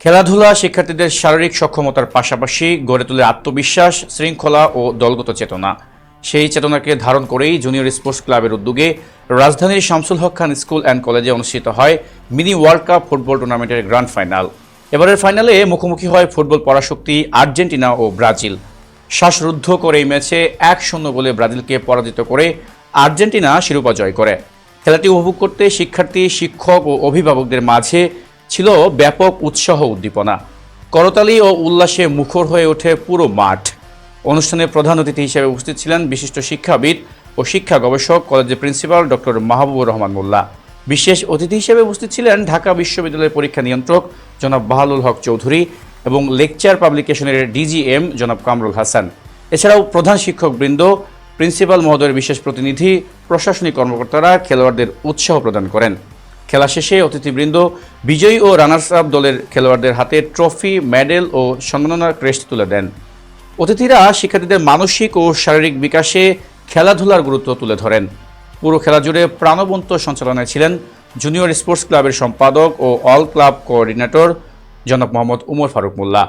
খেলাধুলা শিক্ষার্থীদের শারীরিক সক্ষমতার পাশাপাশি গড়ে তোলে আত্মবিশ্বাস, শৃঙ্খলা ও দলগত চেতনা। সেই চেতনাকে ধারণ করেই জুনিয়র স্পোর্টস ক্লাবের উদ্যোগে রাজধানীর শামসুল হক খান স্কুল অ্যান্ড কলেজে অনুষ্ঠিত হয় মিনি ওয়ার্ল্ড কাপ ফুটবল টুর্নামেন্টের গ্র্যান্ড ফাইনাল। এবারের ফাইনালে মুখোমুখি হয় ফুটবল পরাশক্তি আর্জেন্টিনা ও ব্রাজিল। শ্বাসরুদ্ধ করে এই ম্যাচে 1-0 গোলে ব্রাজিলকে পরাজিত করে আর্জেন্টিনা শিরোপা জয় করে। খেলাটি উপভোগ করতে শিক্ষার্থী, শিক্ষক ও অভিভাবকদের মাঝে ছিল ব্যাপক উৎসাহ উদ্দীপনা। করতালি ও উল্লাসে মুখর হয়ে ওঠে পুরো মাঠ। অনুষ্ঠানে প্রধান অতিথি হিসেবে উপস্থিত ছিলেন বিশিষ্ট শিক্ষাবিদ ও শিক্ষা গবেষক, কলেজের প্রিন্সিপাল ডক্টর মাহবুবুর রহমান মোল্লা। বিশেষ অতিথি হিসেবে উপস্থিত ছিলেন ঢাকা বিশ্ববিদ্যালয়ের পরীক্ষা নিয়ন্ত্রক জনাব বাহালুল হক চৌধুরী এবং লেকচার পাবলিকেশনের ডিজিএম জনাব কামরুল হাসান। এছাড়াও প্রধান শিক্ষকবৃন্দ, প্রিন্সিপাল মহোদয়ের বিশেষ প্রতিনিধি, প্রশাসনিক কর্মকর্তারা খেলোয়াড়দের উৎসাহ প্রদান করেন। খেলা শেষে অতিথিবৃন্দ বিজয়ী ও রানার্স আপ দলের খেলোয়াড়দের হাতে ট্রফি, মেডেল ও সম্মাননার ক্রেস্ট তুলে দেন। অতিথিরা শিক্ষার্থীদের মানসিক ও শারীরিক বিকাশে খেলাধুলার গুরুত্ব তুলে ধরেন। পুরো খেলা জুড়ে প্রাণবন্ত সঞ্চালনায় ছিলেন জুনিয়র স্পোর্টস ক্লাবের সম্পাদক ও অল ক্লাব কোঅর্ডিনেটর জনাব মোহাম্মদ উমর ফারুক মোল্লা।